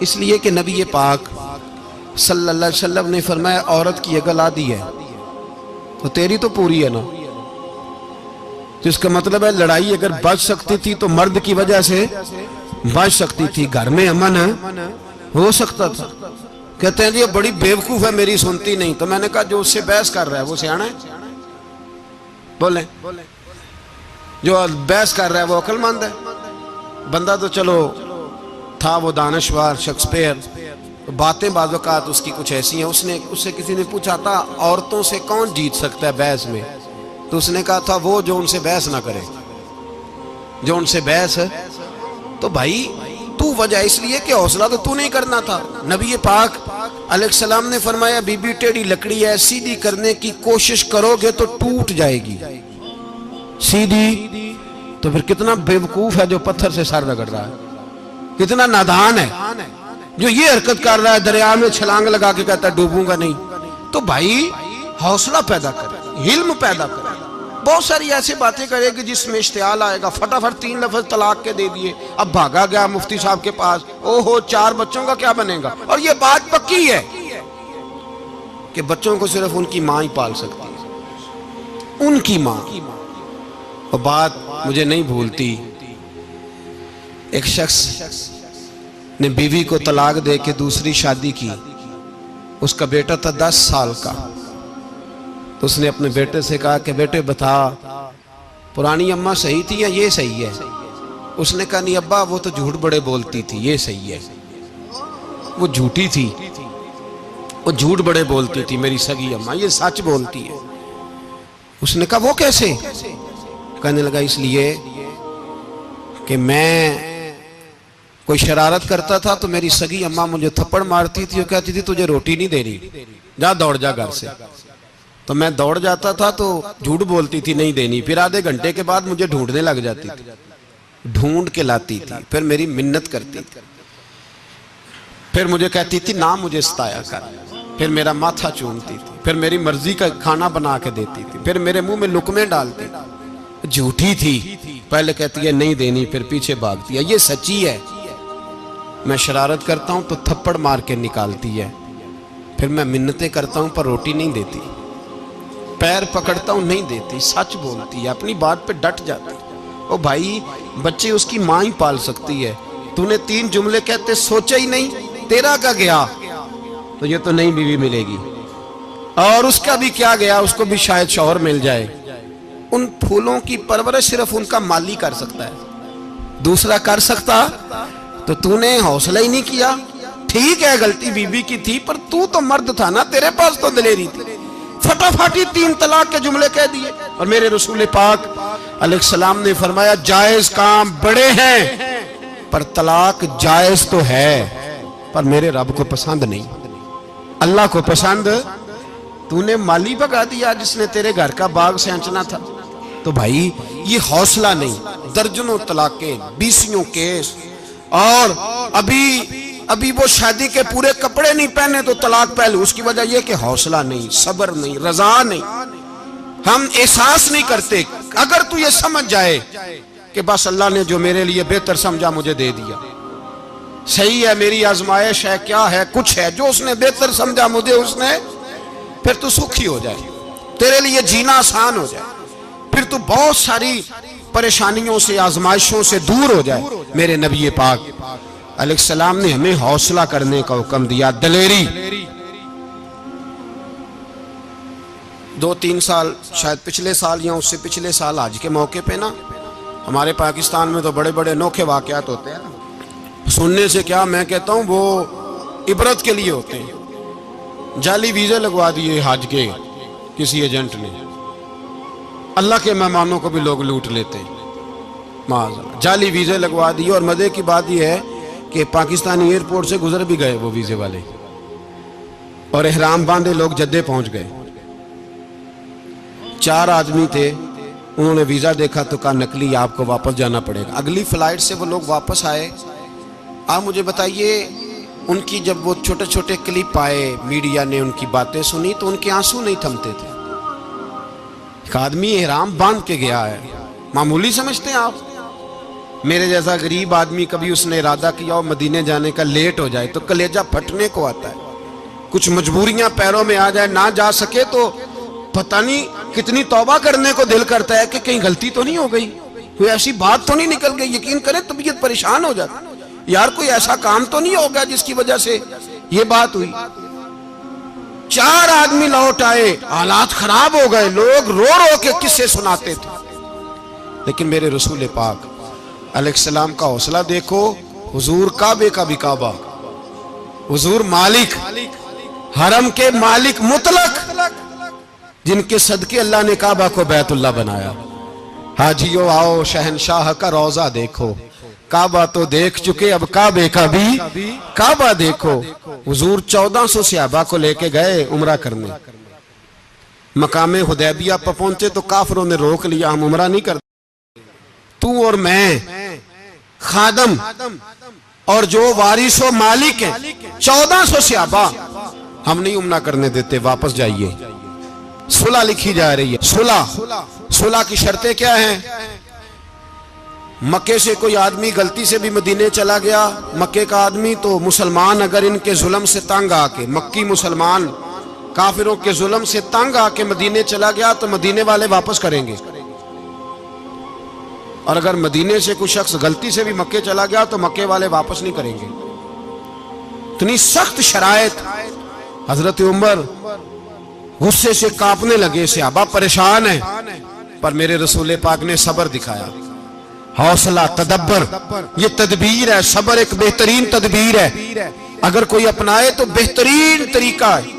اس لیے کہ نبی پاک صلی اللہ علیہ وسلم نے فرمایا عورت کی عقل آدھی ہے تو تیری تو پوری ہے نا. تو اس کا مطلب ہے لڑائی اگر بچ سکتی تھی تو مرد کی وجہ سے بچ سکتی تھی, گھر میں امن ہو سکتا تھا. کہتے ہیں جی یہ بڑی بیوقوف ہے میری سنتی نہیں. تو میں نے کہا جو اس سے بحث کر رہا ہے وہ سیانا ہے؟ بولیں جو بحث کر رہا ہے وہ عقل مند ہے؟ بندہ تو چلو تھا وہ دانشور شیکسپیئر, باتیں بعض اوقات اس کی کچھ ایسی ہیں. اس سے کسی نے پوچھا تھا عورتوں سے کون جیت سکتا ہے بحث میں, تو اس نے کہا تھا وہ جو ان سے بحث نہ کرے, جو ان سے بحث. تو بھائی تو وجہ اس لیے کہ حوصلہ تو نہیں کرنا تھا. نبی پاک علیہ السلام نے فرمایا بی بی ٹیڑھی لکڑی ہے, سیدھی کرنے کی کوشش کرو گے تو ٹوٹ جائے گی سیدھی. تو پھر کتنا بیوقوف ہے جو پتھر سے سر رگڑ رہا ہے, کتنا نادان ہے جو یہ حرکت کر رہا ہے دریا میں چھلانگ لگا کے کہتا ہے ڈوبوں گا نہیں. تو بھائی حوصلہ پیدا کرے, علم پیدا کرے. بہت ساری ایسی باتیں کرے کہ جس میں اشتعال آئے گا, فٹافٹ 3 لفظ طلاق کے دے دیے, اب بھاگا گیا مفتی صاحب کے پاس, اوہو 4 بچوں کا کیا بنے گا. اور یہ بات پکی ہے کہ بچوں کو صرف ان کی ماں ہی پال سکتی ہے, ان کی ماں. اور بات مجھے نہیں بھولتی, ایک شخص نے بیوی کو طلاق دے کے دوسری شادی کی. اس کا بیٹا تھا 10 سال کا. تو اس نے اپنے بیٹے سے کہا کہ بیٹے بتا پرانی اماں صحیح تھی یا یہ صحیح ہے؟ اس نے کہا نہیں ابا وہ تو جھوٹ بڑے بولتی تھی, یہ صحیح ہے. وہ جھوٹی تھی, وہ جھوٹ بڑے بولتی تھی میری سگی اماں, یہ سچ بولتی ہے. اس نے کہا وہ کیسے؟ کہنے لگا اس لیے کہ میں کوئی شرارت کرتا تھا تو میری سگی اماں مجھے تھپڑ مارتی تھی اور کہتی تھی تجھے روٹی نہیں دے رہی, جا دوڑ جا گھر سے. تو میں دوڑ جاتا تھا تو جھوٹ بولتی تھی نہیں دینی, پھر آدھے گھنٹے کے بعد مجھے ڈھونڈنے لگ جاتی تھی, ڈھونڈ کے لاتی تھی, پھر میری منت کرتی تھی, پھر مجھے کہتی تھی نہ مجھے ستایا کر, پھر میرا ماتھا چومتی تھی, پھر میری مرضی کا کھانا بنا کے دیتی تھی, پھر میرے منہ میں لقمے ڈالتی تھی. جھوٹی تھی, پہلے کہتی ہے نہیں دینی, پھر پیچھے بھاگتی ہے. یہ سچی ہے, میں شرارت کرتا ہوں تو تھپڑ مار کے نکالتی ہے, پھر میں منتیں کرتا ہوں پر روٹی نہیں دیتی, پیر پکڑتا ہوں نہیں دیتی, سچ بولتی ہے, اپنی بات پہ ڈٹ جاتی. او بھائی بچے اس کی ماں ہی پال سکتی ہے, تو نے 3 جملے کہتے سوچا ہی نہیں, تیرا کا گیا تو یہ تو نئی بیوی ملے گی, اور اس کا بھی کیا گیا, اس کو بھی شاید شوہر مل جائے. ان پھولوں کی پرورش صرف ان کا مالی کر سکتا ہے, دوسرا کر سکتا. تو نے حوصلہ ہی نہیں کیا. ٹھیک ہے غلطی بیوی کی تھی پر تو مرد تھا نا, تیرے پاس تو دلیری تھی, فٹافٹ 3 طلاق کے جملے کہہ دیے. اور میرے رسول پاک علیہ السلام نے فرمایا جائز کام بڑے ہیں پر طلاق جائز تو ہے پر میرے رب کو پسند نہیں, اللہ کو پسند. تو نے مالی بگا دیا جس نے تیرے گھر کا باغ سینچنا تھا. تو بھائی یہ حوصلہ نہیں, درجنوں طلاقیں, 20 کیس, اور ابھی وہ شادی کے پورے کپڑے نہیں پہنے تو طلاق پہلے. اس کی وجہ یہ کہ حوصلہ نہیں, صبر نہیں, رضا نہیں, ہم احساس نہیں کرتے. اگر تو یہ سمجھ جائے کہ بس اللہ نے جو میرے لیے بہتر سمجھا مجھے دے دیا, صحیح ہے میری آزمائش ہے, کیا ہے, کچھ ہے جو اس نے بہتر سمجھا مجھے اس نے, پھر تو سکھی ہو جائے, تیرے لیے جینا آسان ہو جائے, پھر تو بہت ساری پریشانیوں سے آزمائشوں سے دور ہو جائے. میرے نبی پاک علیہ السلام نے ہمیں حوصلہ کرنے کا حکم دیا, دلیری. 2-3 سال شاید پچھلے سال یا اس سے پچھلے سال حج کے موقع پہ نا ہمارے پاکستان میں تو بڑے بڑے انوکھے واقعات ہوتے ہیں, سننے سے کیا میں کہتا ہوں وہ عبرت کے لیے ہوتے ہیں. جعلی ویزے لگوا دیے حج کے کسی ایجنٹ نے, اللہ کے مہمانوں کو بھی لوگ لوٹ لیتے ہیں, معاذاللہ جعلی ویزے لگوا دیے. اور مزے کی بات یہ ہے کہ پاکستانی ایئرپورٹ سے گزر بھی گئے وہ ویزے والے, اور احرام باندھے لوگ جدے پہنچ گئے. 4 آدمی تھے, انہوں نے ویزا دیکھا تو کہا نقلی, آپ کو واپس جانا پڑے گا. اگلی فلائٹ سے وہ لوگ واپس آئے. آپ مجھے بتائیے ان کی جب وہ چھوٹے چھوٹے کلپ آئے, میڈیا نے ان کی باتیں سنی تو ان کے آنسو نہیں تھمتے تھے. ایک آدمی احرام باندھ کے گیا ہے, معمولی سمجھتے ہیں آپ؟ میرے جیسا غریب آدمی کبھی اس نے ارادہ کیا اور مدینے جانے کا لیٹ ہو جائے تو کلیجہ پھٹنے کو آتا ہے، کچھ مجبوریاں پیروں میں آ جائے، نہ جا سکے تو پتہ نہیں کتنی توبہ کرنے کو دل کرتا ہے کہ کہیں غلطی تو نہیں ہو گئی، کوئی ایسی بات تو نہیں نکل گئی، یقین کریں طبیعت پریشان ہو جاتی، یار کوئی ایسا کام تو نہیں ہوگا جس کی وجہ سے یہ بات ہوئی۔ 4 آدمی لوٹ آئے، حالات خراب ہو گئے، لوگ رو رو کے قصے سناتے تھے، لیکن میرے رسول پاک علیہ السلام کا حوصلہ دیکھو، حضور کعبے کا بھی کعبہ، حضور مالک، حرم کے مالک مطلق، جن کے صدقے اللہ نے کعبہ کو بیت اللہ بنایا۔ حاجیو آؤ شہنشاہ کا روضہ دیکھو، کعبہ تو دیکھ چکے اب کعبے کا بھی کعبہ دیکھو۔ حضور 1400 صحابہ کو لے کے گئے عمرہ کرنے، مقام حدیبیہ پر پہنچے تو کافروں نے روک لیا، ہم عمرہ نہیں کرتے، تو اور میں خادم اور جو وارث و مالک ہیں 1400 صحابہ ہم نہیں عمرہ کرنے دیتے، واپس جائیے۔ صلح لکھی جا رہی ہے، صلح کی شرطیں کیا ہیں؟ مکے سے کوئی آدمی غلطی سے بھی مدینے چلا گیا، مکے کا آدمی، تو مسلمان اگر ان کے ظلم سے تنگ آ کے، مکی مسلمان کافروں کے ظلم سے تنگ آ کے مدینے چلا گیا تو مدینے والے واپس کریں گے، اور اگر مدینے سے کوئی شخص غلطی سے بھی مکے چلا گیا تو مکے والے واپس نہیں کریں گے۔ اتنی سخت شرائط، حضرت عمر غصے سے کانپنے لگے، صحابہ پریشان ہیں، پر میرے رسول پاک نے صبر دکھایا، حوصلہ، تدبر، یہ تدبیر ہے، صبر ایک بہترین تدبیر ہے، اگر کوئی اپنائے تو بہترین طریقہ ہے۔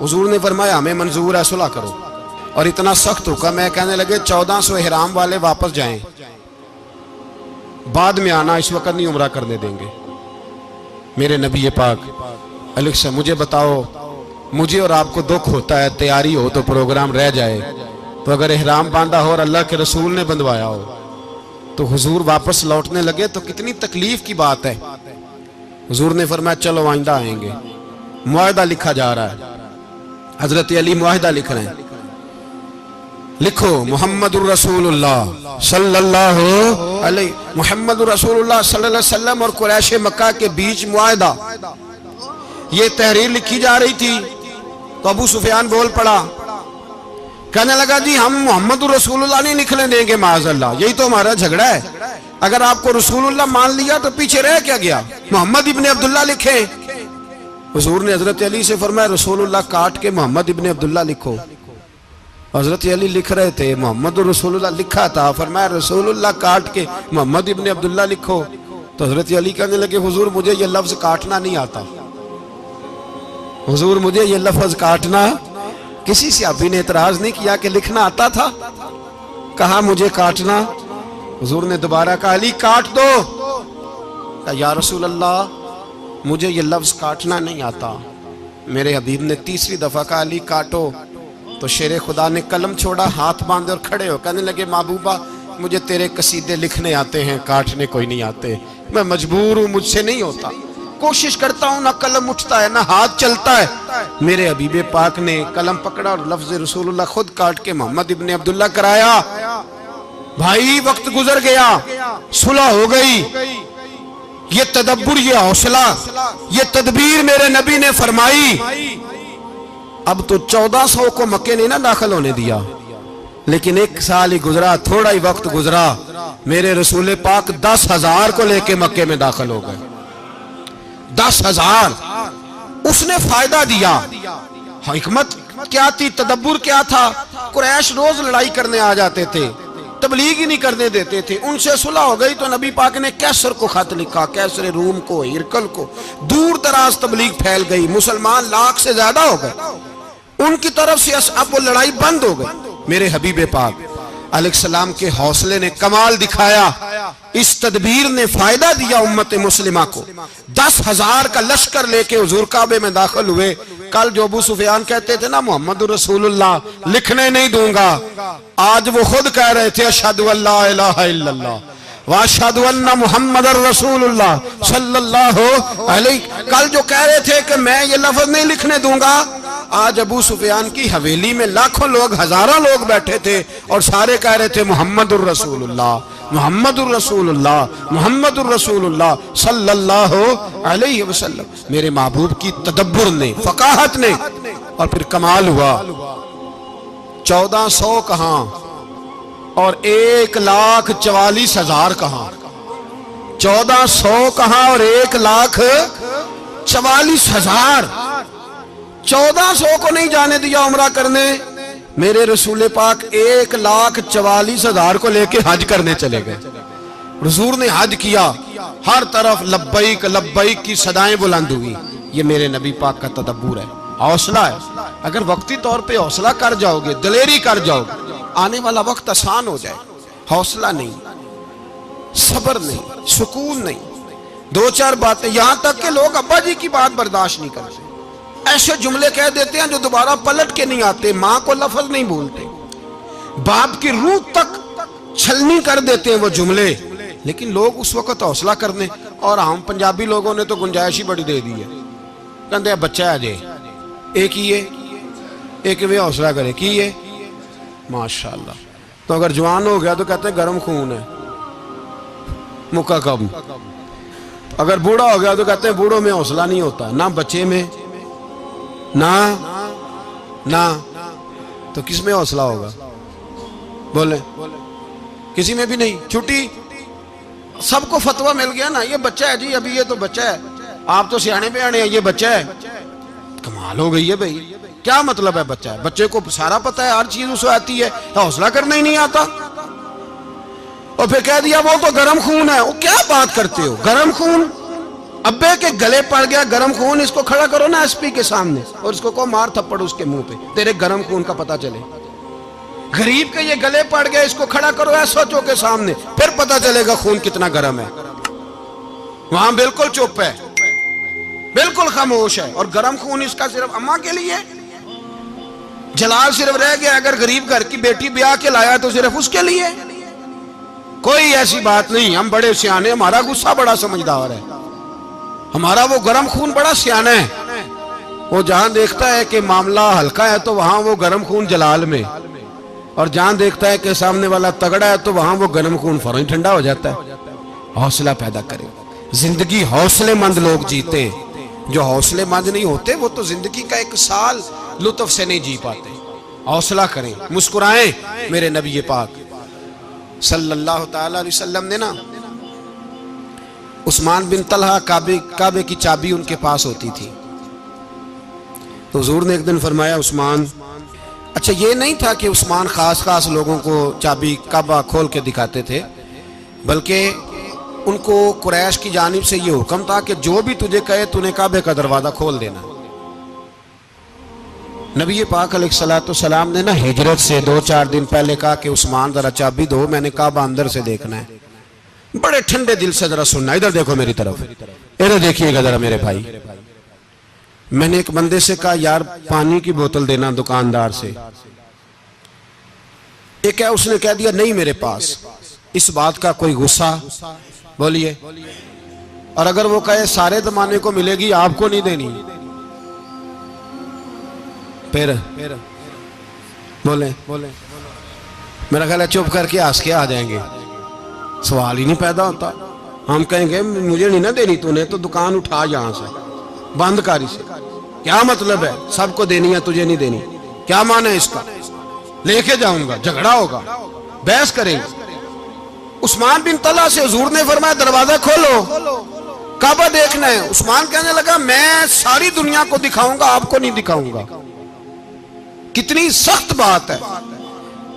حضور نے فرمایا ہمیں منظور ہے، صلح کرو، اور اتنا سخت حکم ہے، کہنے لگے 1400 احرام والے واپس جائیں، بعد میں آنا، اس وقت نہیں عمرہ کرنے دیں گے۔ میرے نبی پاک علیہ السلام، مجھے بتاؤ، مجھے اور آپ کو دکھ ہوتا ہے تیاری ہو تو پروگرام رہ جائے، تو اگر احرام باندھا ہو اور اللہ کے رسول نے بندھوایا ہو تو حضور واپس لوٹنے لگے تو کتنی تکلیف کی بات ہے۔ حضور نے فرمایا چلو آئندہ آئیں گے، معاہدہ لکھا جا رہا ہے، حضرت علی معاہدہ لکھ رہے ہیں، لکھو محمد الرسول اللہ صلی اللہ علیہ، محمد الرسول اللہ صلی اللہ علیہ وسلم اور قریش مکہ کے بیچ معاہدہ۔ یہ تحریر لکھی جا رہی تھی تو ابو سفیان بول پڑا، کہنے لگا جی ہم محمد الرسول اللہ نہیں لکھنے دیں گے، معاذ اللہ، یہی تو ہمارا جھگڑا ہے، اگر آپ کو رسول اللہ مان لیا تو پیچھے رہ کیا گیا، محمد ابن عبداللہ لکھیں۔ حضور نے حضرت علی سے فرمایا رسول اللہ کاٹ کے محمد ابن عبداللہ لکھو۔ حضرت علی لکھ رہے تھے، محمد رسول اللہ لکھا تھا، فرمایا رسول اللہ کاٹ کے محمد ابن عبداللہ لکھو، تو حضرت علی کہنے لگے حضور مجھے یہ لفظ کاٹنا نہیں آتا، حضور مجھے یہ لفظ کاٹنا، کسی صحابی نے اعتراض نہیں کیا کہ لکھنا آتا تھا، کہا مجھے کاٹنا، حضور نے دوبارہ کہا علی کاٹ دو، کہا یا رسول اللہ مجھے یہ لفظ کاٹنا نہیں آتا۔ میرے حبیب نے تیسری دفعہ کہا علی کاٹو، تو شیر خدا نے قلم چھوڑا، ہاتھ باندھے اور کھڑے ہو کہنے لگے محبوبہ مجھے تیرے قصیدے لکھنے آتے ہیں، کاٹنے کوئی نہیں آتے، میں مجبور ہوں، مجھ سے نہیں ہوتا، کوشش کرتا ہوں، نہ قلم اٹھتا ہے نہ ہاتھ چلتا ہے۔ میرے حبیب پاک نے قلم پکڑا اور لفظ رسول اللہ خود کاٹ کے محمد ابن عبداللہ کرایا۔ بھائی وقت گزر گیا، صلح ہو گئی، یہ تدبر، یہ حوصلہ، یہ تدبیر میرے نبی نے فرمائی۔ اب تو 1400 کو مکے نے نہ داخل ہونے دیا، لیکن 1 سال ہی گزرا، تھوڑا ہی وقت گزرا، میرے رسول پاک 10,000 کو لے کے مکے میں داخل ہو گئے۔ 10,000 اس نے فائدہ دیا، حکمت کیا تھی، تدبر کیا تھا؟ قریش روز لڑائی کرنے آ جاتے تھے، تبلیغ ہی نہیں کرنے دیتے تھے، ان سے صلح ہو گئی تو نبی پاک نے کیسر کو خط لکھا، کیسر روم کو، ہرکل کو، دور دراز تبلیغ پھیل گئی، مسلمان 1,00,000 سے زیادہ ہو گئے، ان کی طرف سے اب وہ لڑائی بند ہو گئی۔ میرے حبیب پاک علیہ السلام کے حوصلے نے کمال دکھایا، اس تدبیر نے فائدہ دیا امت مسلمہ کو۔ 10,000 کا لشکر لے کے حضور کعبے میں داخل ہوئے۔ کل جو ابو سفیان کہتے تھے نا محمد رسول اللہ لکھنے نہیں دوں گا، آج وہ خود کہہ رہے تھے اشہدو ان لا الہ الا اللہ واشہدو ان محمد رسول اللہ صلی اللہ علیہ۔ کل جو کہہ رہے تھے کہ میں یہ لفظ نہیں لکھنے دوں گا، آج ابو سفیان کی حویلی میں لاکھوں لوگ، ہزاروں لوگ بیٹھے تھے اور سارے کہہ رہے تھے محمد الرسول اللہ، محمد الرسول اللہ، محمد الرسول اللہ صلی اللہ علیہ وسلم۔ میرے محبوب کی تدبر نے، فقاہت نے، اور پھر کمال ہوا۔ 1400 کہاں اور 1,44,000 کہاں، 1400 کہاں اور 1,44,000۔ 1400 کو نہیں جانے دیا عمرہ کرنے، میرے رسول پاک 1,44,000 کو لے کے حج کرنے چلے گئے۔ حضور نے حج کیا، ہر طرف لبیک لبیک کی صدائیں بلند ہوئی۔ یہ میرے نبی پاک کا تدبر ہے، حوصلہ ہے۔ اگر وقتی طور پہ حوصلہ کر جاؤ گے، دلیری کر جاؤ گے، آنے والا وقت آسان ہو جائے۔ حوصلہ نہیں، صبر نہیں، سکون نہیں، دو چار باتیں، یہاں تک کہ لوگ ابا جی کی بات برداشت نہیں کرتے، ایسے جملے کہہ دیتے ہیں جو دوبارہ پلٹ کے نہیں آتے، ماں کو لفظ نہیں بولتے، باپ کی روح تک چھلنی کر دیتے ہیں وہ جملے، لیکن لوگ اس وقت حوصلہ کرنے۔ اور ہم پنجابی لوگوں نے تو گنجائش ہی بڑی دے دی ہے، کہتے ہیں بچہ ہے جے ایک ہی ہے، ایک میں حوصلہ کرے کی ہے ماشاءاللہ۔ تو اگر جوان ہو گیا تو کہتے ہیں گرم خون ہے، مکہ کب۔ اگر بوڑھا ہو گیا تو کہتے ہیں بوڑھوں میں حوصلہ نہیں ہوتا، نہ بچے میں نہ تو کس میں حوصلہ ہوگا؟ بولے کسی میں بھی نہیں۔ چھٹی سب کو فتویٰ مل گیا نا، یہ بچہ ہے جی، ابھی یہ تو بچہ ہے، آپ تو سیانے بیانے ہیں، یہ بچہ ہے۔ کمال ہو گئی ہے بھائی، کیا مطلب ہے بچہ ہے؟ بچے کو سارا پتہ ہے، ہر چیز اسے آتی ہے، حوصلہ کرنا ہی نہیں آتا۔ اور پھر کہہ دیا وہ تو گرم خون ہے۔ وہ کیا بات کرتے ہو، گرم خون؟ ابے کے گلے پڑ گیا گرم خون، اس کو کھڑا کرو نا ایس پی کے سامنے اور اس کو مار تھپڑ اس کے منہ پہ، تیرے گرم خون کا پتہ چلے۔ غریب کے یہ گلے پڑ گیا، اس کو کھڑا کرو ایس او کے سامنے، پھر پتہ چلے گا خون کتنا گرم ہے۔ وہاں بالکل چپ ہے، بالکل خاموش ہے، اور گرم خون اس کا صرف اماں کے لیے۔ جلال صرف رہ گیا اگر غریب گھر کی بیٹی بیاہ کے لایا تو صرف اس کے لیے، کوئی ایسی بات نہیں۔ ہم بڑے سیانے، ہمارا غصہ بڑا سمجھدار ہے، ہمارا وہ گرم خون بڑا سیانا ہے، وہ جہاں دیکھتا ہے کہ معاملہ ہلکا ہے تو وہاں وہ گرم خون جلال میں، اور جہاں دیکھتا ہے کہ سامنے والا تگڑا ہے تو وہاں وہ گرم خون فوراً ٹھنڈا ہو جاتا ہے۔ حوصلہ پیدا کریں، زندگی حوصلے مند لوگ جیتے، جو حوصلے مند نہیں ہوتے وہ تو زندگی کا ایک سال لطف سے نہیں جی پاتے۔ حوصلہ کریں، مسکرائیں۔ میرے نبی پاک صلی اللہ تعالی علیہ وسلم نے نا، عثمان بن طلحہ کعبے کی چابی ان کے پاس ہوتی تھی، تو حضور نے ایک دن فرمایا عثمان، اچھا یہ نہیں تھا کہ عثمان خاص لوگوں کو چابی کعبہ کھول کے دکھاتے تھے، بلکہ ان کو قریش کی جانب سے یہ حکم تھا کہ جو بھی تجھے کہے تو نے کعبے کا دروازہ کھول دینا۔ نبی پاک علیہ السلام نے نا ہجرت سے 2-4 دن پہلے کہا کہ عثمان ذرا چابی دو، میں نے کعبہ اندر سے دیکھنا ہے۔ بڑے ٹھنڈے دل سے ذرا سننا، ادھر دیکھو میری طرف، ادھر دیکھیے گا ذرا میرے بھائی۔ میں نے ایک بندے سے کہا یار پانی کی بوتل دینا دکاندار سے، ایک ہے اس نے کہہ دیا نہیں میرے پاس۔ اس بات کا کوئی غصہ؟ بولیے۔ اور اگر وہ کہے سارے زمانے کو ملے گی آپ کو نہیں دینی، پھر بولے میرا خیال ہے چپ کر کے ہنس کے آ جائیں گے، سوال ہی نہیں پیدا ہوتا۔ ہم کہیں گے مجھے نہیں نہ دینی، تو نے تو دکان اٹھا یہاں سے، بند کاری سے، کیا مطلب ہے سب کو دینی ہے تجھے نہیں دینی؟ کیا معنی ہے اس کا؟ لے کے جاؤں گا، جھگڑا ہوگا، بحث کریں گے۔ عثمان بن طلحہ سے حضور نے فرمایا دروازہ کھولو، کعبہ دیکھنا ہے۔ عثمان کہنے لگا میں ساری دنیا کو دکھاؤں گا، آپ کو نہیں دکھاؤں گا۔ کتنی سخت بات ہے،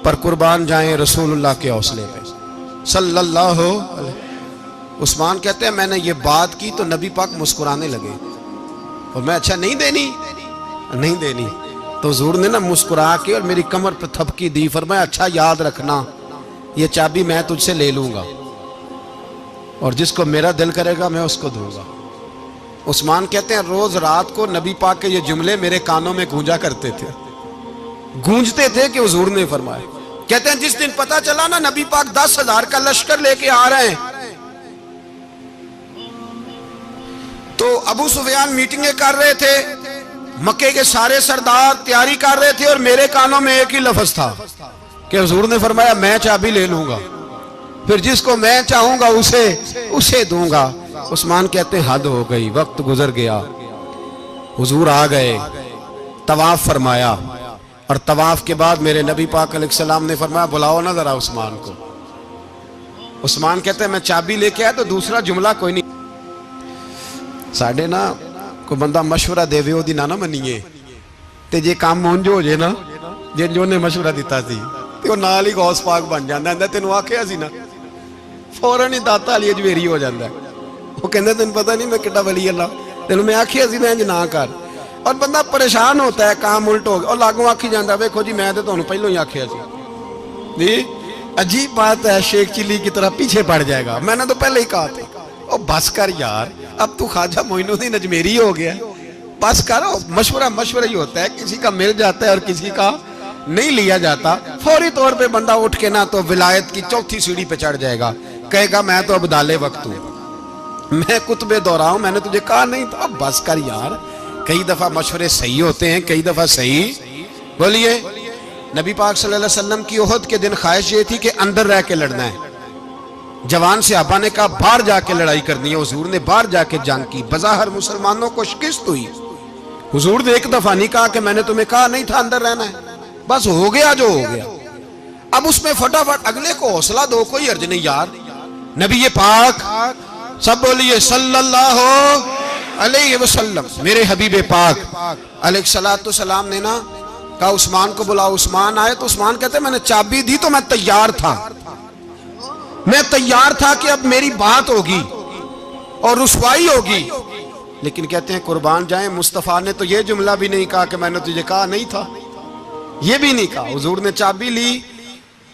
پر قربان جائیں رسول اللہ کے حوصلے پہ صلی اللہ علیہ۔ عثمان کہتے ہیں میں نے یہ بات کی تو نبی پاک مسکرانے لگے، اور میں اچھا نہیں دینی، تو حضور نے نا مسکرا کے اور میری کمر پہ تھپکی دی، فرمایا اچھا یاد رکھنا یہ چابی میں تجھ سے لے لوں گا، اور جس کو میرا دل کرے گا میں اس کو دوں گا۔ عثمان کہتے ہیں روز رات کو نبی پاک کے یہ جملے میرے کانوں میں گونجا کرتے تھے، گونجتے تھے کہ حضور نے فرمایا۔ کہتے ہیں جس دن پتا چلا نا نبی پاک 10,000 کا لشکر لے کے آ رہے ہیں، تو ابو سفیان میٹنگیں کر رہے تھے، مکے کے سارے سردار تیاری کر رہے تھے اور میرے کانوں میں ایک ہی لفظ تھا کہ حضور نے فرمایا میں چابی لے لوں گا، پھر جس کو میں چاہوں گا اسے دوں گا۔ عثمان کہتے ہیں حد ہو گئی، وقت گزر گیا، حضور آ گئے، طواف فرمایا، اور طواف کے بعد میرے نبی پاک علیہ السلام نے فرمایا بلاؤ نہ ذرا عثمان کو۔ عثمان کہتے ہیں میں چابی لے کے آیا تو دوسرا جملہ کوئی نہیں۔ ساڑھے نا کوئی بندہ مشورہ دے وہ نہ منیے تے جے کام مونجو ہو جائے نا، جن جو نے مشورہ دیتا سی تے وہ نال ہی غوث پاک بن جاندہ ہے، تینوں آکھیا سی نا فوراں ہی داتا علی اجویری ہو جاندہ ہے۔ وہ کہندے تینوں پتہ نہیں میں کٹا ولی اللہ، تینوں میں آکھیا سی میں انج نہ کر، اور بندہ پریشان ہوتا ہے کام الٹ ہو گیا اور لاگوں آکھی جاندہ ہے ویکھو جی میں تے تانوں پہلوں ہی آکھیا سی۔ جی عجیب بات ہے، شیخ چلی کی طرح پیچھے پڑ جائے گا، میں نے تو پہلے ہی کہا تھا۔ او بس کر یار، اب تو خواجہ معین الدین اجمیری ہو گیا، بس کر۔ مشورہ ہی ہوتا ہے، کسی کا مل جاتا ہے اور کسی کا نہیں لیا جاتا۔ فوری طور پہ بندہ اٹھ کے نہ تو ولایت کی چوتھی سیڑھی پہ چڑھ جائے گا، کہے گا میں تو اب دالے وقت ہوں، میں کتبے دورا ہوں، میں نے تجھے کہا نہیں تھا۔ بس کر یار، کئی دفعہ مشورے صحیح ہوتے ہیں، کئی دفعہ صحیح۔ بولیے نبی پاک صلی اللہ علیہ وسلم کی احد کے دن خواہش یہ تھی کہ اندر رہ کے لڑنا ہے۔ جوان صحابہ نے کہا باہر جا کے لڑائی کرنی ہے، حضور نے باہر جا کے جنگ کی، بظاہر مسلمانوں کو شکست ہوئی۔ حضور نے ایک دفعہ نہیں کہا کہ میں نے تمہیں کہا نہیں تھا اندر رہنا ہے، بس ہو گیا جو ہو گیا۔ اب اس میں فٹافٹ اگلے کو حوصلہ دو، کوئی عرض نہیں یار۔ نبی پاک سب بولیے صلی اللہ علیہ وسلم، میرے حبیب پاک علیہ السلام نے نا کہا عثمان کو بلاؤ۔ عثمان آئے تو عثمان کہتے ہیں میں نے چابی دی تو میں تیار تھا، میں تیار تھا کہ اب میری بات ہوگی اور رسوائی ہوگی، لیکن کہتے ہیں قربان جائیں مصطفیٰ نے تو یہ جملہ بھی نہیں کہا کہ میں نے تجھے کہا نہیں تھا، یہ بھی نہیں کہا۔ حضور نے چابی لی،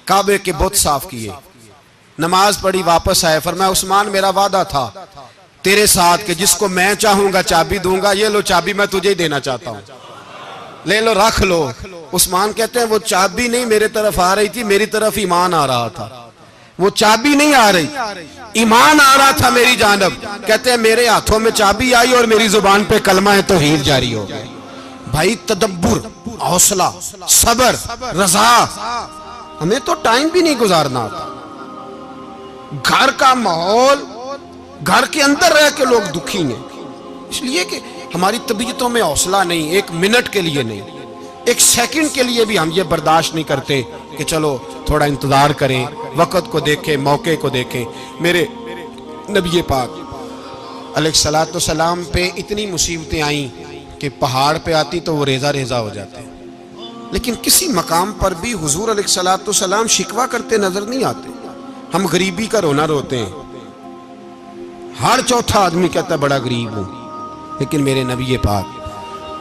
کعبے کے بت صاف کیے، نماز پڑھی، واپس آئے، فرمایا عثمان میرا وعدہ تھا تیرے ساتھ کہ جس کو میں چاہوں گا چابی دوں گا، یہ لو چابی میں تجھے ہی دینا چاہتا ہوں، لے لو رکھ لو۔ عثمان کہتے ہیں وہ چابی نہیں میرے طرف آ رہی تھی، میری طرف ایمان آ رہا تھا، وہ چابی نہیں آ رہی، ایمان آ رہا تھا میری جانب۔ کہتے ہیں میرے ہاتھوں میں چابی آئی اور میری زبان پہ کلمہ توحید جاری ہو گئی۔ بھائی تدبر، حوصلہ، صبر، رضا، ہمیں تو ٹائم بھی نہیں گزارنا آتا۔ گھر کا ماحول، گھر کے اندر رہ کے لوگ دکھی ہیں، اس لیے کہ ہماری طبیعتوں میں حوصلہ نہیں، ایک منٹ کے لیے نہیں، ایک سیکنڈ کے لیے بھی ہم یہ برداشت نہیں کرتے کہ چلو تھوڑا انتظار کریں، وقت کو دیکھیں، موقع کو دیکھیں۔ میرے نبی پاک علیہ السلام پہ اتنی مصیبتیں آئیں کہ پہاڑ پہ آتی تو وہ ریزہ ریزہ ہو جاتے، لیکن کسی مقام پر بھی حضور علیہ السلام شکوہ کرتے نظر نہیں آتے۔ ہم غریبی کا رونا روتے ہیں، ہر چوتھا آدمی کہتا ہے بڑا غریب ہوں، لیکن میرے نبی پاک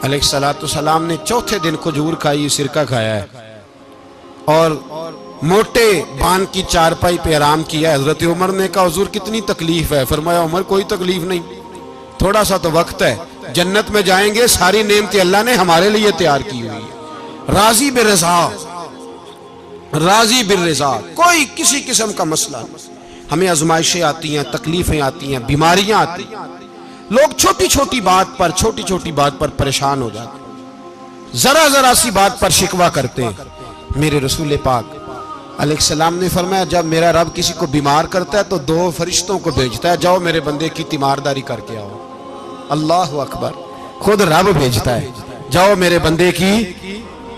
علیہ السلام نے چوتھے دن کھجور کھائی، سرکہ کھایا ہے اور موٹے بان کی چارپائی پہ آرام کیا۔ حضرت عمر نے کہا حضور کتنی تکلیف ہے؟ فرمایا عمر کوئی تکلیف نہیں، تھوڑا سا تو وقت ہے، جنت میں جائیں گے، ساری نعمتیں اللہ نے ہمارے لیے تیار کی ہوئی ہے۔ راضی بالرضا، راضی بالرضا، کوئی کسی قسم کا مسئلہ نہیں۔ ہمیں آزمائشیں آتی ہیں، تکلیفیں آتی ہیں، بیماریاں آتی ہیں، لوگ چھوٹی چھوٹی بات پر پریشان ہو جاتے ہیں، ذرا ذرا سی بات پر شکوہ کرتے ہیں۔ میرے رسول پاک علیہ السلام نے فرمایا جب میرا رب کسی کو بیمار کرتا ہے تو 2 فرشتوں کو بھیجتا ہے، جاؤ میرے بندے کی تیمارداری کر کے آؤ۔ اللہ اکبر، خود رب بھیجتا ہے، جاؤ میرے بندے کی۔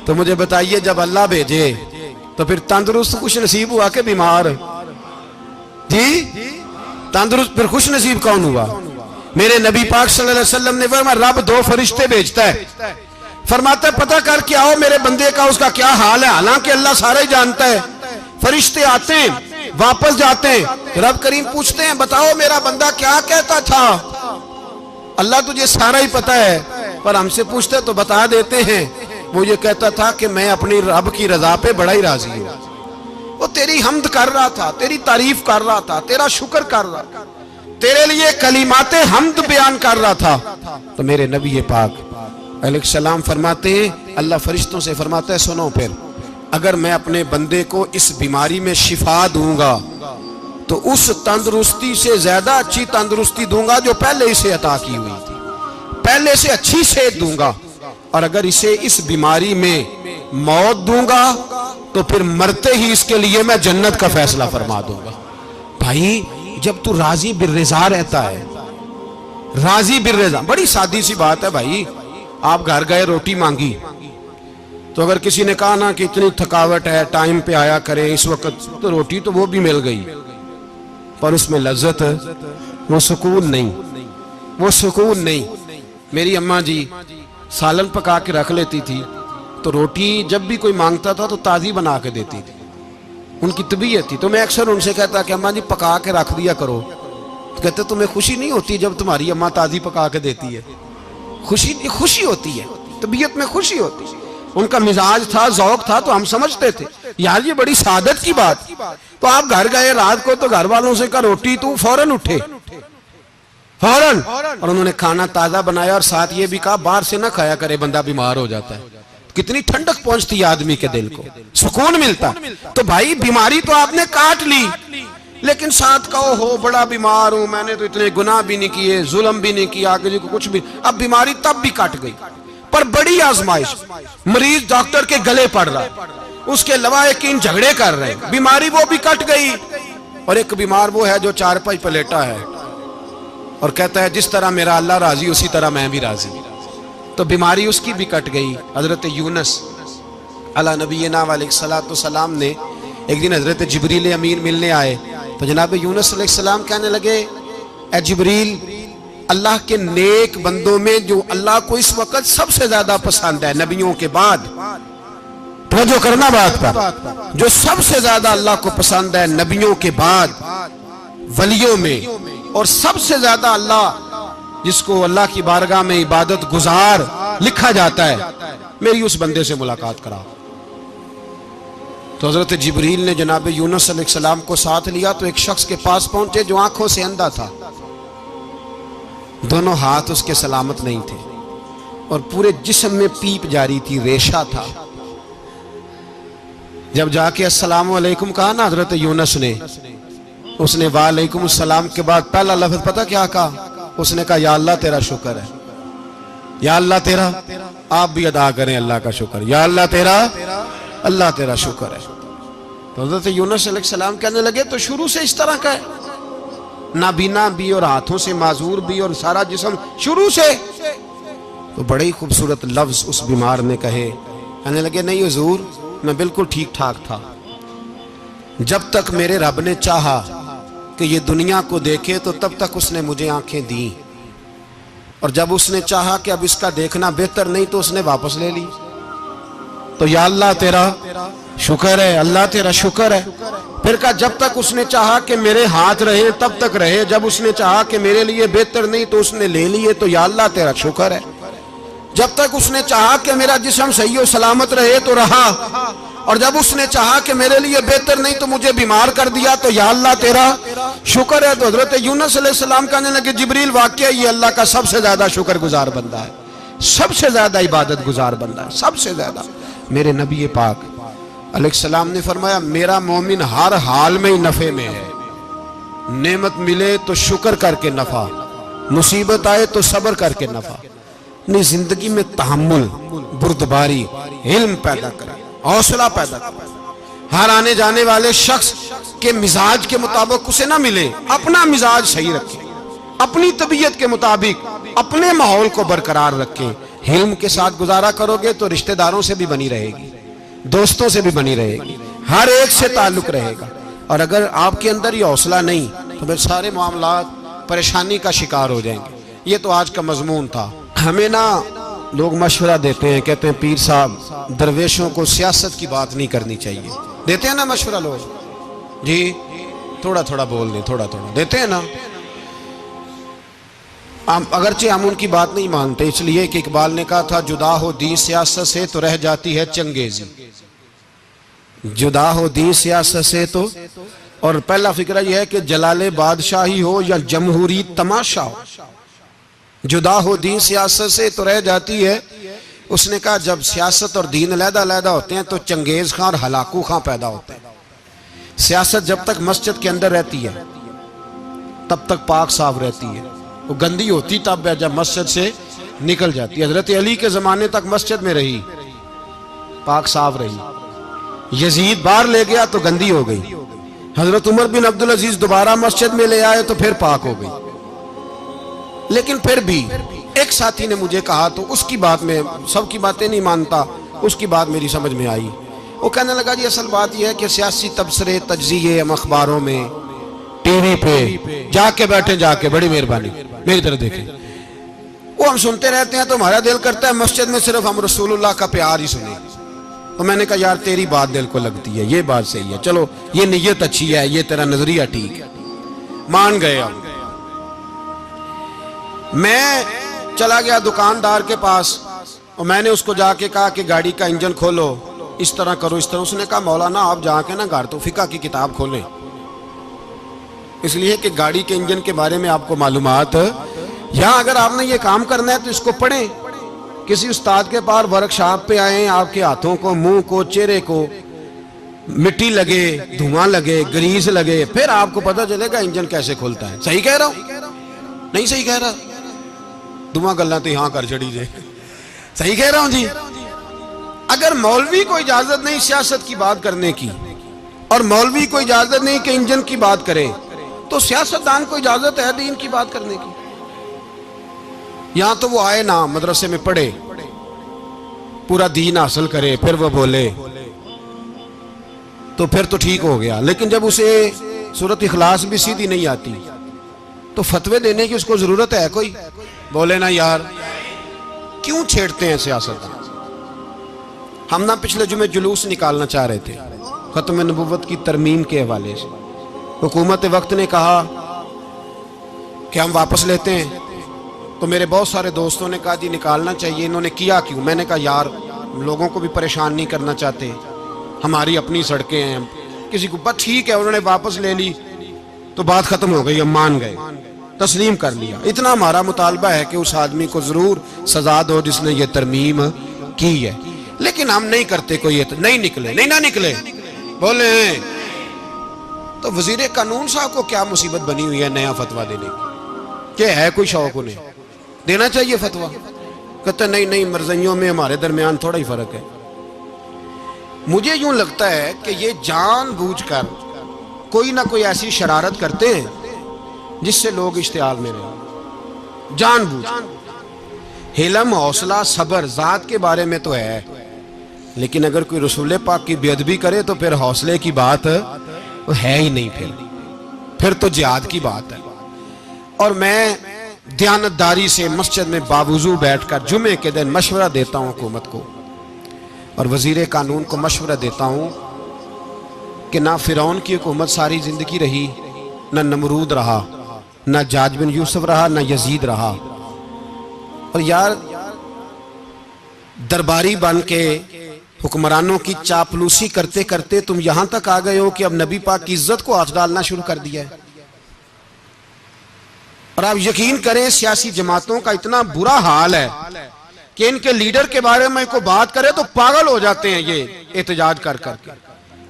تو مجھے بتائیے جب اللہ بھیجے تو پھر تندرست خوش نصیب ہوا کہ بیمار؟ جی تندرست پھر خوش نصیب کون ہوا؟ میرے نبی پاک صلی اللہ علیہ وسلم نے فرمایا رب 2 فرشتے بھیجتا ہے، فرماتا ہے پتہ کر کے آؤ میرے بندے کا اس کا کیا حال ہے، حالانکہ اللہ سارا ہی جانتا ہے۔ فرشتے آتے ہیں، واپس جاتے ہیں، رب کریم پوچھتے ہیں بتاؤ میرا بندہ کیا کہتا تھا؟ اللہ تجھے سارا ہی پتہ ہے، پر ہم سے پوچھتے تو بتا دیتے ہیں، وہ یہ کہتا تھا کہ میں اپنی رب کی رضا پہ بڑا ہی راضی ہوں، وہ تیری حمد کر رہا تھا، تیری تعریف کر رہا تھا، تیرا شکر کر رہا تھا، تیرے لیے کلمات حمد بیان کر رہا تھا۔ تو میرے نبی پاک علیہ السلام فرماتے ہیں، اللہ فرشتوں سے فرماتا ہے سنو پھر اگر میں اپنے بندے کو اس بیماری میں شفا دوں گا تو اس تندرستی سے زیادہ اچھی تندرستی دوں گا جو پہلے اسے عطا کی ہوئی تھی، پہلے سے اچھی صحت دوں گا، اور اگر اسے اس بیماری میں موت دوں گا تو پھر مرتے ہی اس کے لیے میں جنت کا فیصلہ فرما دوں گا۔ بھائی جب تو راضی بالرضا رہتا ہے، راضی بالرضا، بڑی سادی سی بات ہے بھائی، آپ گھر گئے روٹی مانگی تو اگر کسی نے کہا نا کہ اتنی تھکاوٹ ہے ٹائم پہ آیا کریں اس وقت، تو روٹی تو وہ بھی مل گئی پر اس میں لذت، وہ سکون نہیں، وہ سکون نہیں۔ میری اماں جی سالن پکا کے رکھ لیتی تھی تو روٹی جب بھی کوئی مانگتا تھا تو تازی بنا کے دیتی تھی، ان کی طبیعت تھی۔ تو میں اکثر ان سے کہتا کہ اماں جی پکا کے رکھ دیا کرو، تو کہتے تمہیں خوشی نہیں ہوتی جب تمہاری اماں تازی پکا کے دیتی ہے؟ خوشی ہوتی ہے، طبیعت میں خوشی ہوتی ہے۔ ان کا مزاج تھا، ذوق تھا، تو ہم سمجھتے تھے یار یہ بڑی سعادت کی بات۔ تو آپ گھر گئے رات کو تو گھر والوں سے کہا روٹی، تو فوراً اٹھے، فوراً، اور انہوں نے کھانا تازہ بنایا اور ساتھ یہ بھی کہا باہر سے نہ کھایا کرے بندہ بیمار ہو جاتا ہے۔ کتنی ٹھنڈک پہنچتی ہے آدمی کے دل کو، سکون ملتا۔ تو بھائی بیماری تو آپ نے کاٹ لی، لیکن ساتھ کہو ہو بڑا بیمار ہوں، میں نے تو اتنے گناہ بھی نہیں کیے، ظلم بھی نہیں کیا، کسی کو کچھ بھی، اب بیماری تب بھی کٹ گئی۔ پر بڑی آزمائش، مریض ڈاکٹر کے گلے پڑ رہا ہے، اس کے لواحقین جھگڑے کر رہے ہیں، بیماری وہ بھی کٹ گئی۔ اور ایک بیمار وہ ہے جو چارپائی پہ لیٹا ہے اور کہتا ہے جس طرح میرا اللہ راضی اسی طرح میں بھی راضی، تو بیماری اس کی بھی کٹ گئی۔ حضرت یونس علی نبینا علیہ الصلوۃ والسلام نے ایک دن حضرت جبریل امین ملنے آئے تو جناب یونس علیہ السلام کہنے لگے اے جبریل، اللہ کے نیک بندوں میں جو اللہ کو اس وقت سب سے زیادہ پسند ہے نبیوں کے بعد، توجہ کرنا بات پر، جو سب سے زیادہ اللہ کو پسند ہے نبیوں کے بعد ولیوں میں، اور سب سے زیادہ اللہ جس کو اللہ کی بارگاہ میں عبادت گزار لکھا جاتا ہے، میری اس بندے سے ملاقات کرا۔ تو حضرت جبریل نے جناب یونس علیہ السلام کو ساتھ لیا تو ایک شخص کے پاس پہنچے جو آنکھوں سے اندھا تھا، دونوں ہاتھ اس کے سلامت نہیں تھے اور پورے جسم میں پیپ جاری تھی، ریشہ تھا۔ جب جا کے السلام علیکم کہا نا حضرت یونس نے، اس نے وعلیکم السلام کے بعد پہلا لفظ پتہ کیا کہا؟ اس نے کہا یا اللہ تیرا شکر ہے، یا اللہ تیرا، آپ بھی ادا کریں اللہ کا شکر، یا اللہ تیرا، اللہ تیرا شکر ہے۔ تو حضرت یونس علیہ السلام کہنے لگے تو شروع سے اس طرح کا ہے، نابینا بھی اور ہاتھوں سے معذور بھی اور سارا جسم شروع سے؟ تو بڑے ہی خوبصورت لفظ اس بیمار نے کہے، کہنے لگے نہیں حضور میں بالکل ٹھیک ٹھاک تھا، جب تک میرے رب نے چاہا کہ یہ دنیا کو دیکھے تو تب تک اس نے مجھے آنکھیں دیں، اور جب اس نے چاہا کہ اب اس کا دیکھنا بہتر نہیں تو اس نے واپس لے لی۔ تو یا اللہ تیرا شکر ہے، اللہ تیرا شکر ہے۔ پھر کہا جب تک اس نے چاہا کہ میرے ہاتھ رہے تب تک رہے، جب اس نے چاہا کہ میرے لیے بہتر نہیں تو اس نے لے لیے، تو یا اللہ تیرا شکر ہے۔ جب تک اس نے چاہا کہ میرا جسم صحیح و سلامت رہے تو رہا، اور جب اس نے چاہا کہ میرے لیے بہتر نہیں تو مجھے بیمار کر دیا، تو یا اللہ تیرا شکر ہے۔ تو حضرت یونس علیہ السلام کہنے لگے جبریل واقعہ یہ اللہ کا سب سے زیادہ شکر گزار بندہ ہے، سب سے زیادہ عبادت گزار بندہ ہے، سب سے زیادہ۔ میرے نبی پاک علیہ السلام نے فرمایا میرا مومن ہر حال میں ہی نفع میں ہے، نعمت ملے تو شکر کر کے نفع، مصیبت آئے تو صبر کر کے نفع، اپنی زندگی میں تحمل، بردباری، علم پیدا کرے، حوصلہ پیدا کرے۔ ہر آنے جانے والے شخص کے مزاج کے مطابق اسے نہ ملے، اپنا مزاج صحیح رکھے، اپنی طبیعت کے مطابق اپنے ماحول کو برقرار رکھیں۔ علم کے ساتھ گزارا کرو گے تو رشتہ داروں سے بھی بنی رہے گی، دوستوں سے بھی بنی رہے گی، ہر ایک سے تعلق رہے گا۔ اور اگر آپ کے اندر یہ حوصلہ نہیں تو پھر سارے معاملات پریشانی کا شکار ہو جائیں گے۔ یہ تو آج کا مضمون تھا۔ ہمیں نا لوگ مشورہ دیتے ہیں، کہتے ہیں پیر صاحب درویشوں کو سیاست کی بات نہیں کرنی چاہیے، دیتے ہیں نا مشورہ لوگ؟ جی تھوڑا تھوڑا بول دیں، تھوڑا تھوڑا دیتے ہیں نا۔ اگرچہ ہم ان کی بات نہیں مانتے، اس لیے کہ اقبال نے کہا تھا جدا ہو دین سیاست سے تو رہ جاتی ہے چنگیزی، جدا ہو دین سیاست سے تو، اور پہلا فکرہ یہ ہے کہ جلال بادشاہی ہو یا جمہوری تماشا ہو، جدا ہو دین سیاست سے تو رہ جاتی ہے۔ اس نے کہا جب سیاست اور دین علیحدہ علیحدہ ہوتے ہیں تو چنگیز خان اور ہلاکو خان پیدا ہوتے ہیں۔ سیاست جب تک مسجد کے اندر رہتی ہے تب تک پاک صاف رہتی ہے، وہ گندی ہوتی تب ہے جب مسجد سے نکل جاتی ہے۔ حضرت علی کے زمانے تک مسجد میں رہی، پاک صاف رہی، یزید باہر لے گیا تو گندی ہو گئی، حضرت عمر بن عبدالعزیز دوبارہ مسجد میں لے آئے تو پھر پاک ہو گئی۔ لیکن پھر بھی ایک ساتھی نے مجھے کہا تو اس کی بات میں، سب کی باتیں نہیں مانتا، اس کی بات میری سمجھ میں آئی۔ وہ کہنے لگا جی اصل بات یہ ہے کہ سیاسی تبصرے تجزیے ہم اخباروں میں ٹی وی پہ جا کے بیٹھے، جا کے بڑی مہربانی میری طرف دیکھیں، وہ ہم سنتے رہتے ہیں تو ہمارا دل کرتا ہے مسجد میں صرف ہم رسول اللہ کا پیار ہی سنیں۔ تو میں نے کہا یار تیری بات دل کو لگتی ہے، یہ بات صحیح ہے، چلو یہ نیت اچھی ہے، یہ تیرا نظریہ ٹھیک ہے، مان گئے ہم۔ میں چلا گیا دکاندار کے پاس اور میں نے اس کو جا کے کہا کہ گاڑی کا انجن کھولو، اس طرح کرو، اس طرح۔ اس نے کہا مولانا آپ جا کے نا گھر تو فقہ کی کتاب کھولیں، اس لیے کہ گاڑی کے انجن کے بارے میں آپ کو معلومات، یہاں اگر آپ نے یہ کام کرنا ہے تو اس کو پڑھیں، کسی استاد کے پاس ورکشاپ پہ آئیں، آپ کے ہاتھوں کو، منہ کو، چہرے کو مٹی لگے، دھواں لگے، گریس لگے، پھر آپ کو پتہ چلے گا انجن کیسے کھلتا ہے۔ صحیح کہہ رہا ہوں؟ نہیں صحیح کہہ رہا؟ دھواں گلنا تو یہاں کر چڑی جائے، صحیح کہہ رہا ہوں جی؟ اگر مولوی کو اجازت نہیں سیاست کی بات کرنے کی، اور مولوی کو اجازت نہیں کہ انجن کی بات کرے، تو سیاستدان کو اجازت ہے دین کی بات کرنے کی؟ یہاں تو وہ آئے نا مدرسے میں پڑھے، پورا دین حاصل کرے، پھر وہ بولے تو پھر تو ٹھیک ہو گیا۔ لیکن جب اسے سورۃ اخلاص بھی سیدھی نہیں آتی تو فتوے دینے کی اس کو ضرورت ہے کوئی؟ بولے نا یار کیوں چھیڑتے ہیں سیاست؟ ہم نہ پچھلے جمعے جلوس نکالنا چاہ رہے تھے ختم نبوت کی ترمیم کے حوالے سے، حکومت وقت نے کہا کہ ہم واپس لیتے ہیں، تو میرے بہت سارے دوستوں نے کہا جی نکالنا چاہیے، انہوں نے کیا کیوں؟ میں نے کہا یار لوگوں کو بھی پریشان نہیں کرنا چاہتے، ہماری اپنی سڑکیں ہیں، کسی کو بس ٹھیک ہے، انہوں نے واپس لے لی تو بات ختم ہو گئی، ہم مان گئے، تسلیم کر لیا۔ اتنا ہمارا مطالبہ ہے کہ اس آدمی کو ضرور سزا دو جس نے یہ ترمیم کی ہے، لیکن ہم نہیں کرتے، کوئی نہیں نکلے، نہیں نہ نکلے بولے ہیں۔ تو وزیر قانون صاحب کو کیا مصیبت بنی ہوئی ہے نیا فتویٰ دینے کی؟ کہ ہے کوئی شوق انہیں دینا چاہیے فتویٰ؟ کہتے نہیں مرضیوں میں ہمارے درمیان تھوڑا ہی فرق ہے۔ مجھے یوں لگتا ہے کہ یہ جان بوجھ کر کوئی نہ کوئی ایسی شرارت کرتے ہیں جس سے لوگ اشتعال میں رہیں، جان بوجھ۔ حلم، حوصلہ، صبر ذات کے بارے میں تو ہے، لیکن اگر کوئی رسول پاک کی بے ادبی کرے تو پھر حوصلے کی بات ہے ہی نہیں، پھر تو جہاد کی بات ہے۔ اور میں دیانتداری سے مسجد میں باوضو بیٹھ کر جمعے کے دن مشورہ دیتا ہوں حکومت کو اور وزیر قانون کو مشورہ دیتا ہوں کہ نہ فرعون کی حکومت ساری زندگی رہی، نہ نمرود رہا، نہ جاج بن یوسف رہا، نہ یزید رہا، اور یار درباری بن کے حکمرانوں کی چاپلوسی کرتے کرتے تم یہاں تک آ گئے ہو کہ اب نبی پاک کی عزت کو ہاتھ ڈالنا شروع کر دیا ہے۔ اور آپ یقین کریں سیاسی جماعتوں کا اتنا برا حال ہے کہ ان کے لیڈر کے بارے میں کوئی بات کرے تو پاگل ہو جاتے ہیں یہ احتجاج کر کر کے،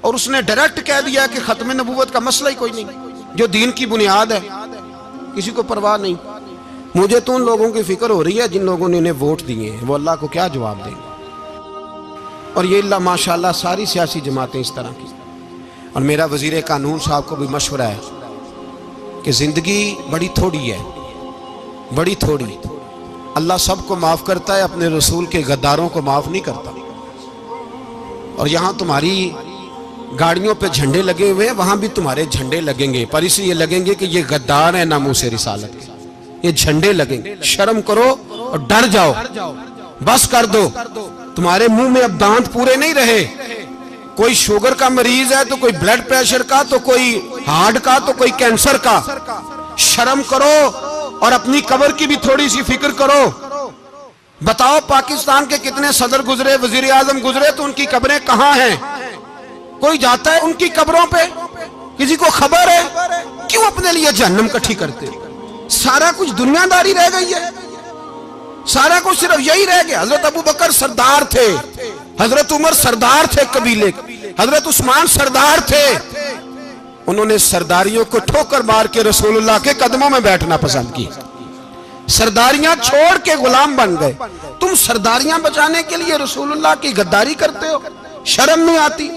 اور اس نے ڈائریکٹ کہہ دیا کہ ختم نبوت کا مسئلہ ہی کوئی نہیں، جو دین کی بنیاد ہے، کسی کو پرواہ نہیں۔ مجھے تو ان لوگوں کی فکر ہو رہی ہے جن لوگوں نے انہیں ووٹ دیے ہیں، وہ اللہ کو کیا جواب دیں گے؟ اور یہ اللہ ماشاءاللہ ساری سیاسی جماعتیں اس طرح کی۔ اور میرا وزیر قانون صاحب کو بھی مشورہ ہے کہ زندگی بڑی تھوڑی ہے، بڑی تھوڑی، اللہ سب کو معاف کرتا ہے، اپنے رسول کے غداروں کو معاف نہیں کرتا۔ اور یہاں تمہاری گاڑیوں پہ جھنڈے لگے ہوئے ہیں، وہاں بھی تمہارے جھنڈے لگیں گے، پر اس لیے لگیں گے کہ یہ غدار ہیں ناموس رسالت کے، یہ جھنڈے لگیں گے۔ شرم کرو اور ڈر جاؤ، بس کر دو، تمہارے منہ میں اب دانت پورے نہیں رہے۔ کوئی شوگر کا مریض ہے تو کوئی بلڈ پریشر کا، تو کوئی ہارٹ کا، تو کوئی کینسر کا۔ شرم کرو اور اپنی قبر کی بھی تھوڑی سی فکر کرو۔ بتاؤ پاکستان کے کتنے صدر گزرے، وزیر اعظم گزرے، تو ان کی قبریں کہاں ہیں؟ کوئی جاتا ہے ان کی قبروں پہ؟ کسی کو خبر ہے؟ کیوں اپنے لیے جہنم کٹھی کرتے؟ سارا کچھ دنیا داری رہ گئی ہے، سارا کچھ صرف یہی رہ گیا۔ حضرت ابو بکر سردار تھے، حضرت عمر سردار تھے قبیلے، حضرت عثمان سردار تھے، انہوں نے سرداریوں کو ٹھوکر مار کے رسول اللہ کے قدموں میں بیٹھنا پسند کی۔ سرداریاں چھوڑ کے غلام بن گئے. تم سرداریاں بچانے کے لیے رسول اللہ کی غداری کرتے ہو, شرم نہیں آتی؟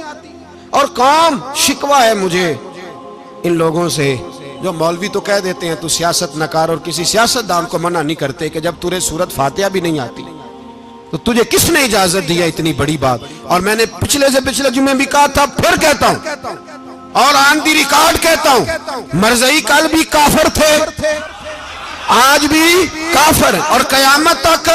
اور قوم شکوہ ہے مجھے ان لوگوں سے جو مولوی تو کہہ دیتے ہیں تو سیاست نکار, اور کسی سیاستدان کو منع نہیں کرتے کہ جب تجھے سورت فاتحہ بھی نہیں آتی تو تجھے کس نے اجازت دیا اتنی بڑی بات. اور میں نے پچھلے سے پچھلے جمعے بھی کہا تھا, پھر کہتا ہوں اور آن دی ریکارڈ کہتا ہوں, مرزائی کل بھی کافر تھے, آج بھی کافر, اور قیامت تک,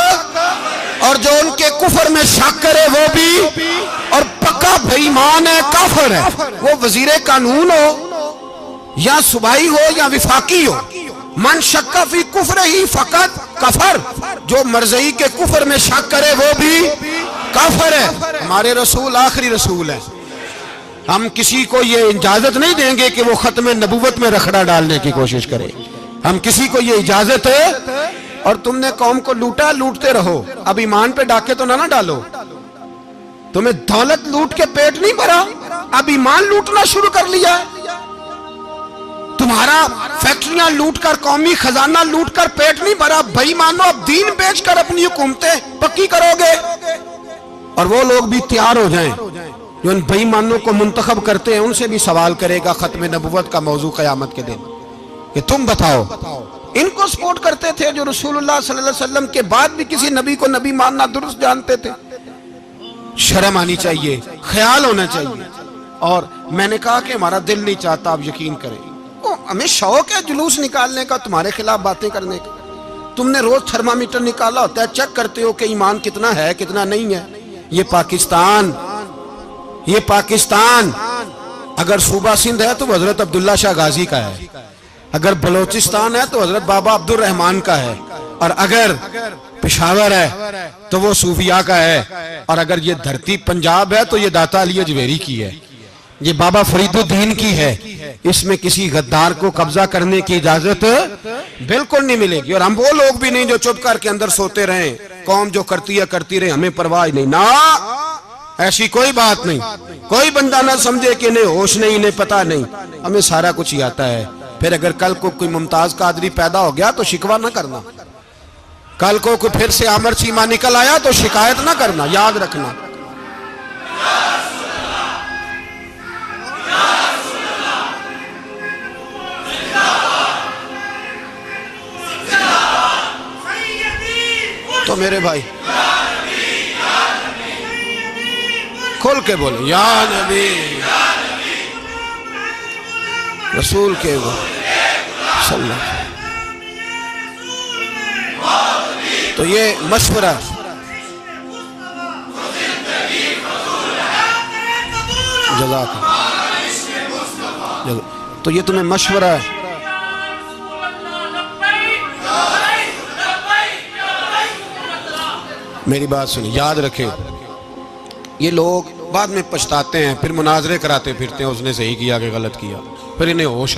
اور جو ان کے کفر میں شک کرے وہ بھی, اور پکا بے ایمان ہے, کافر ہے. وہ وزیر قانون ہو یا صوبائی ہو یا وفاقی ہو, من شک فی کفر ہی فقط کفر. جو مرزائی کے کفر میں شک کرے وہ بھی کافر ہے. ہمارے رسول آخری رسول ہے. ہم کسی کو یہ اجازت نہیں دیں گے کہ وہ ختم نبوت میں رکھڑا ڈالنے کی کوشش کرے. ہم کسی کو یہ اجازت ہے. اور تم نے قوم کو لوٹا, لوٹتے رہو. اب ایمان پہ ڈاکے تو نہ ڈالو. تمہیں دولت لوٹ کے پیٹ نہیں بھرا, اب ایمان لوٹنا شروع کر لیا. تمہارا فیکٹریاں لوٹ کر, قومی خزانہ لوٹ کر پیٹ نہیں بھرا. بھائی مانو اب دین بیچ کر اپنی حکومتیں پکی کرو گے. اور وہ لوگ بھی تیار ہو جائیں جو ان بھائی مانوں کو منتخب کرتے ہیں, ان سے بھی سوال کرے گا ختم نبوت کا موضوع قیامت کے دن کہ تم بتاؤ. ان کو سپورٹ کرتے تھے جو رسول اللہ صلی اللہ علیہ وسلم کے بعد بھی کسی نبی کو نبی ماننا درست جانتے تھے. شرم آنی چاہیے, خیال ہونا چاہیے. اور میں نے کہا کہ ہمارا دل نہیں چاہتا, آپ یقین کریں. ہمیں شوق ہے جلوس نکالنے کا, تمہارے خلاف باتیں کرنے کا. تم نے روز تھرمامیٹر نکالا ہوتا ہے, چیک کرتے ہو کہ ایمان کتنا ہے کتنا نہیں ہے. یہ پاکستان اگر صوبہ سندھ ہے تو وہ حضرت عبداللہ شاہ غازی کا ہے, اگر بلوچستان ہے تو حضرت بابا عبد الرحمان کا ہے, اور اگر پشاور ہے تو وہ صوفیاء کا ہے, اور اگر یہ دھرتی پنجاب ہے تو یہ داتا علی اجویری کی ہے, یہ بابا فرید الدین کی ہے. اس میں کسی غدار کو قبضہ کرنے کی اجازت بالکل نہیں ملے گی. اور ہم وہ لوگ بھی نہیں جو چپ کر کے اندر سوتے رہیں, قوم جو کرتی ہے کرتی رہے, ہمیں پرواہ نہیں. نا, ایسی کوئی بات نہیں. کوئی بندہ نہ سمجھے کہ انہیں ہوش نہیں, انہیں پتہ نہیں. ہمیں سارا کچھ ہی آتا ہے. پھر اگر کل کو کوئی ممتاز قادری پیدا ہو گیا تو شکوہ نہ کرنا. کل کو کوئی پھر سے عامر چیمہ نکل آیا تو شکایت نہ کرنا, یاد رکھنا. تو میرے بھائی کھل کے بولے یا نبی رسول کے صلی اللہ. تو یہ مشورہ, جزاک تو یہ تمہیں مشورہ ہے. میری بات سنی, یاد رکھیں, یہ لوگ بعد میں پچھتاتے ہیں, پھر مناظرے کراتے پھرتے ہیں, اس نے صحیح کیا کہ غلط کیا, پھر انہیں ہوش